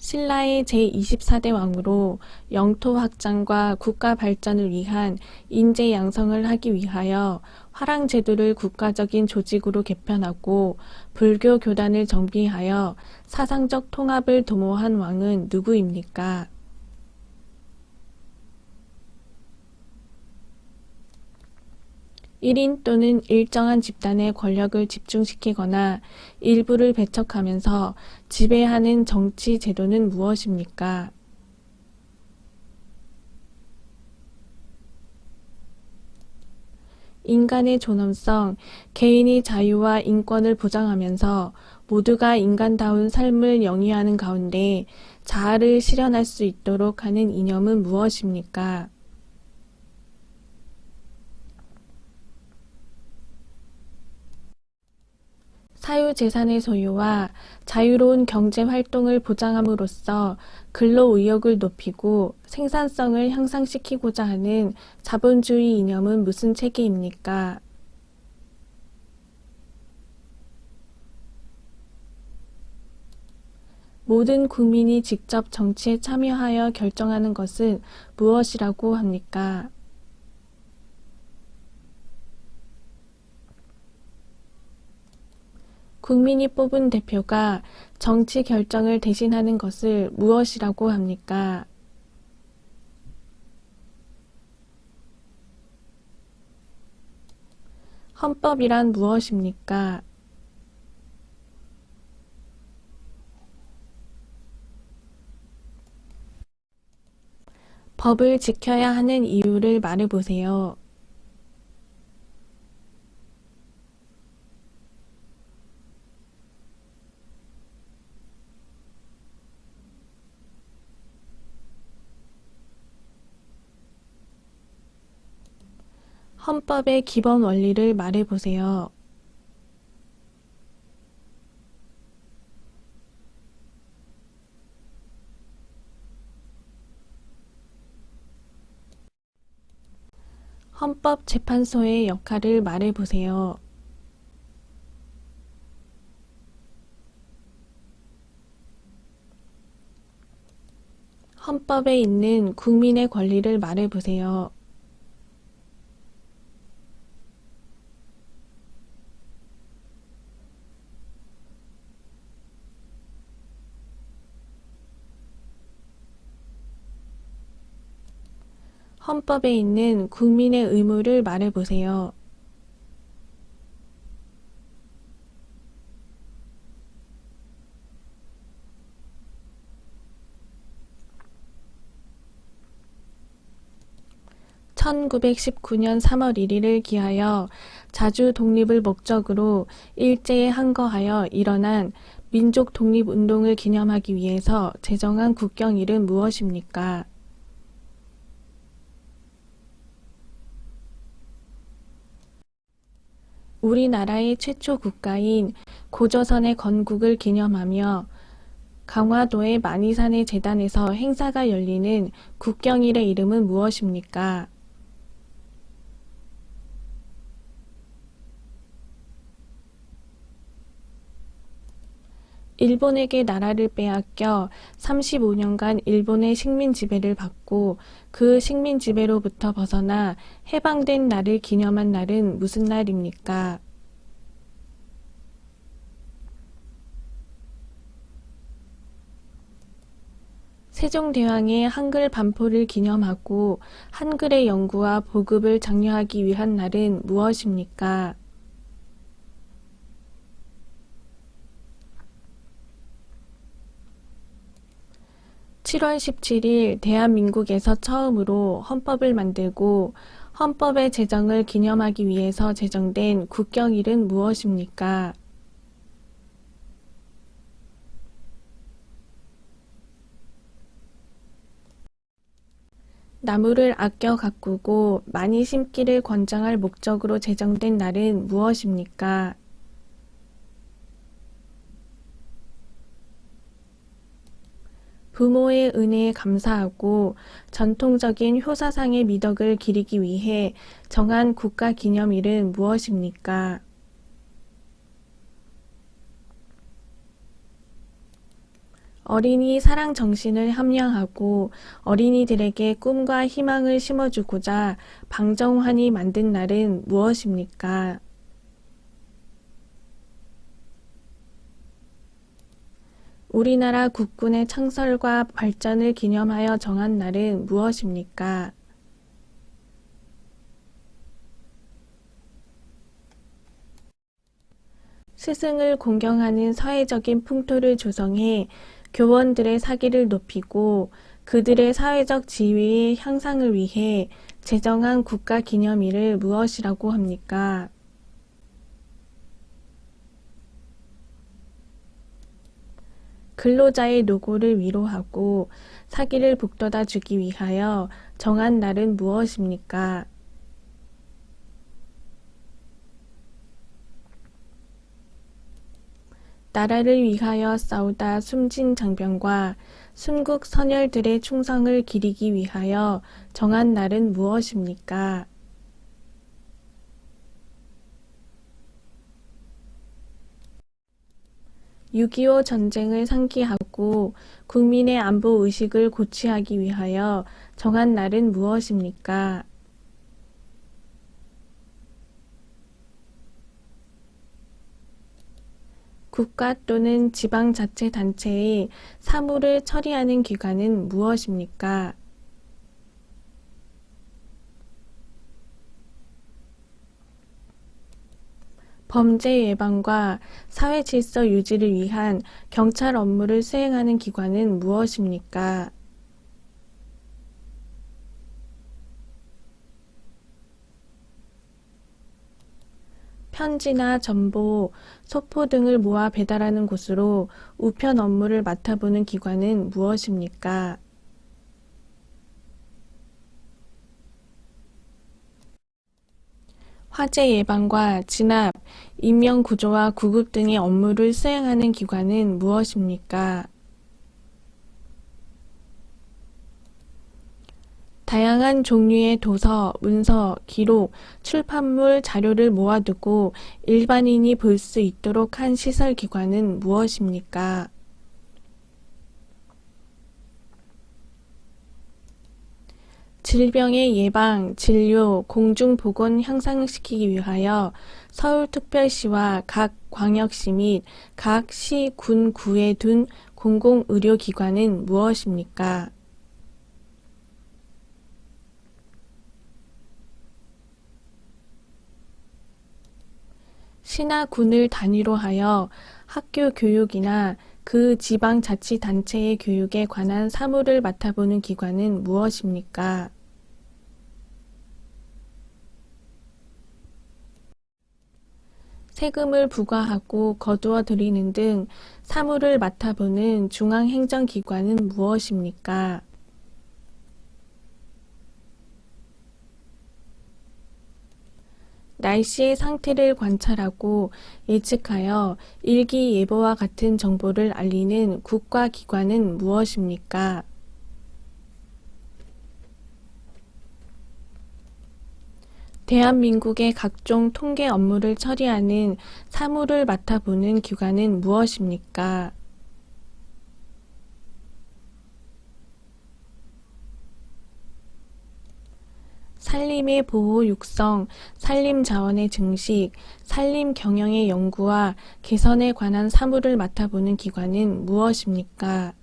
신라의 제24대 왕으로 영토 확장과 국가 발전을 위한 인재 양성을 하기 위하여 화랑제도를 국가적인 조직으로 개편하고 불교 교단을 정비하여 사상적 통합을 도모한 왕은 누구입니까? 1인 또는 일정한 집단의 권력을 집중시키거나 일부를 배척하면서 지배하는 정치 제도는 무엇입니까? 인간의 존엄성, 개인의 자유와 인권을 보장하면서 모두가 인간다운 삶을 영위하는 가운데 자아를 실현할 수 있도록 하는 이념은 무엇입니까? 사유재산의 소유와 자유로운 경제활동을 보장함으로써 근로의욕을 높이고 생산성을 향상시키고자 하는 자본주의 이념은 무슨 체계입니까? 모든 국민이 직접 정치에 참여하여 결정하는 것은 무엇이라고 합니까? 국민이 뽑은 대표가 정치 결정을 대신하는 것을 무엇이라고 합니까? 헌법이란 무엇입니까? 법을 지켜야 하는 이유를 말해보세요. 헌법의 기본 원리를 말해보세요. 헌법재판소의 역할을 말해보세요. 헌법에 있는 국민의 권리를 말해보세요. 헌법에 있는 국민의 의무를 말해보세요. (1919년 3월 1일을 기하여 자주 독립을 목적으로 일제에 항거하여 일어난 민족 독립운동을 기념하기 위해서 제정한 국경일은 무엇입니까? 우리나라의 최초 국가인 고조선의 건국을 기념하며 강화도의 만이산의 재단에서 행사가 열리는 국경일의 이름은 무엇입니까? 일본에게 나라를 빼앗겨 35년간 일본의 식민 지배를 받고 그 식민 지배로부터 벗어나 해방된 날을 기념한 날은 무슨 날입니까? 세종대왕의 한글 반포를 기념하고 한글의 연구와 보급을 장려하기 위한 날은 무엇입니까? 7월 17일 대한민국에서 처음으로 헌법을 만들고 헌법의 제정을 기념하기 위해서 제정된 국경일은 무엇입니까? 나무를 아껴 가꾸고 많이 심기를 권장할 목적으로 제정된 날은 무엇입니까? 부모의 은혜에 감사하고 전통적인 효사상의 미덕을 기리기 위해 정한 국가기념일은 무엇입니까? 어린이 사랑 정신을 함양하고 어린이들에게 꿈과 희망을 심어주고자 방정환이 만든 날은 무엇입니까? 우리나라 국군의 창설과 발전을 기념하여 정한 날은 무엇입니까? 스승을 공경하는 사회적인 풍토를 조성해 교원들의 사기를 높이고 그들의 사회적 지위의 향상을 위해 제정한 국가기념일을 무엇이라고 합니까? 근로자의 노고를 위로하고 사기를 북돋아 주기 위하여 정한 날은 무엇입니까? 나라를 위하여 싸우다 숨진 장병과 순국 선열들의 충성을 기리기 위하여 정한 날은 무엇입니까? 6.25 전쟁을 상기하고 국민의 안보 의식을 고취하기 위하여 정한 날은 무엇입니까? 국가 또는 지방자치단체의 사무를 처리하는 기관은 무엇입니까? 범죄 예방과 사회 질서 유지를 위한 경찰 업무를 수행하는 기관은 무엇입니까? 편지나 전보, 소포 등을 모아 배달하는 곳으로 우편 업무를 맡아보는 기관은 무엇입니까? 화재 예방과 진압, 인명 구조와 구급 등의 업무를 수행하는 기관은 무엇입니까? 다양한 종류의 도서, 문서, 기록, 출판물, 자료를 모아두고 일반인이 볼 수 있도록 한 시설 기관은 무엇입니까? 질병의 예방, 진료, 공중보건 향상시키기 위하여 서울특별시와 각 광역시 및 각 시, 군, 구에 둔 공공의료기관은 무엇입니까? 시나 군을 단위로 하여 학교 교육이나 그 지방자치단체의 교육에 관한 사무를 맡아보는 기관은 무엇입니까? 세금을 부과하고 거두어 들이는 등 사무를 맡아보는 중앙행정기관은 무엇입니까? 날씨의 상태를 관찰하고 예측하여 일기예보와 같은 정보를 알리는 국가기관은 무엇입니까? 대한민국의 각종 통계 업무를 처리하는 사무를 맡아보는 기관은 무엇입니까? 산림의 보호 육성, 산림 자원의 증식, 산림 경영의 연구와 개선에 관한 사무를 맡아보는 기관은 무엇입니까?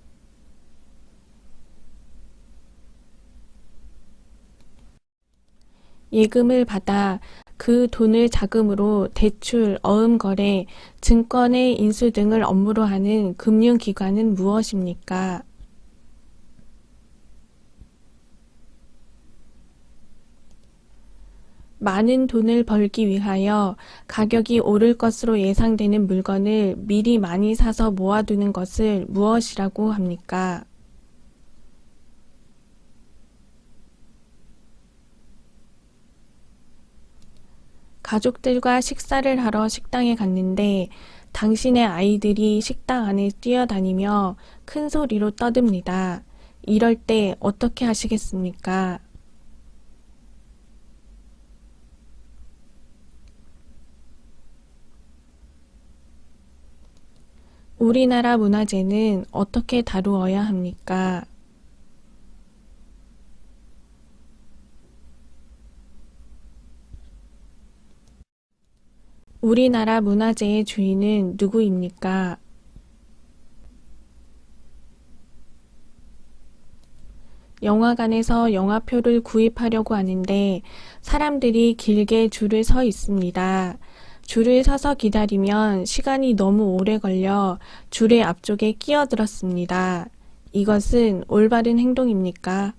예금을 받아 그 돈을 자금으로 대출, 어음거래, 증권의 인수 등을 업무로 하는 금융기관은 무엇입니까? 많은 돈을 벌기 위하여 가격이 오를 것으로 예상되는 물건을 미리 많이 사서 모아두는 것을 무엇이라고 합니까? 가족들과 식사를 하러 식당에 갔는데 당신의 아이들이 식당 안에 뛰어다니며 큰 소리로 떠듭니다. 이럴 때 어떻게 하시겠습니까? 우리나라 문화재는 어떻게 다루어야 합니까? 우리나라 문화재의 주인은 누구입니까? 영화관에서 영화표를 구입하려고 하는데 사람들이 길게 줄을 서 있습니다. 줄을 서서 기다리면 시간이 너무 오래 걸려 줄의 앞쪽에 끼어들었습니다. 이것은 올바른 행동입니까?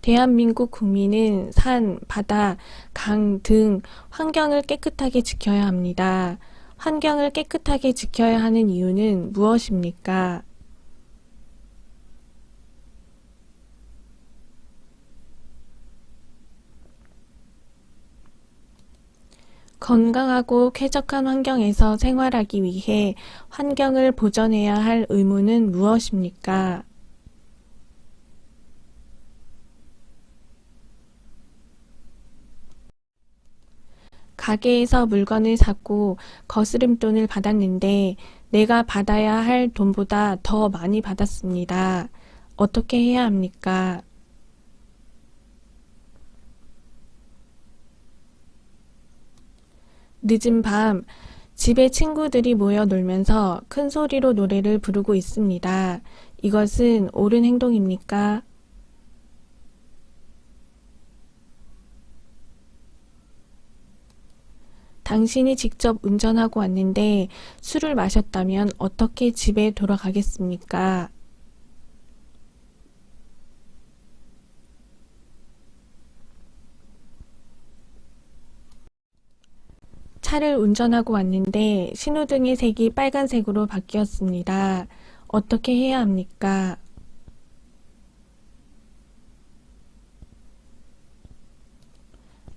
대한민국 국민은 산, 바다, 강 등 환경을 깨끗하게 지켜야 합니다. 환경을 깨끗하게 지켜야 하는 이유는 무엇입니까? 건강하고 쾌적한 환경에서 생활하기 위해 환경을 보존해야 할 의무는 무엇입니까? 가게에서 물건을 샀고 거스름돈을 받았는데 내가 받아야 할 돈보다 더 많이 받았습니다. 어떻게 해야 합니까? 늦은 밤, 집에 친구들이 모여 놀면서 큰 소리로 노래를 부르고 있습니다. 이것은 옳은 행동입니까? 당신이 직접 운전하고 왔는데 술을 마셨다면 어떻게 집에 돌아가겠습니까? 차를 운전하고 왔는데 신호등의 색이 빨간색으로 바뀌었습니다. 어떻게 해야 합니까?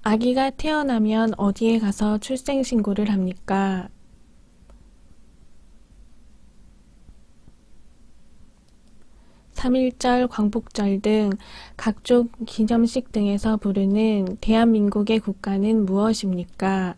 아기가 태어나면 어디에 가서 출생신고를 합니까? 3.1절, 광복절 등 각종 기념식 등에서 부르는 대한민국의 국가는 무엇입니까?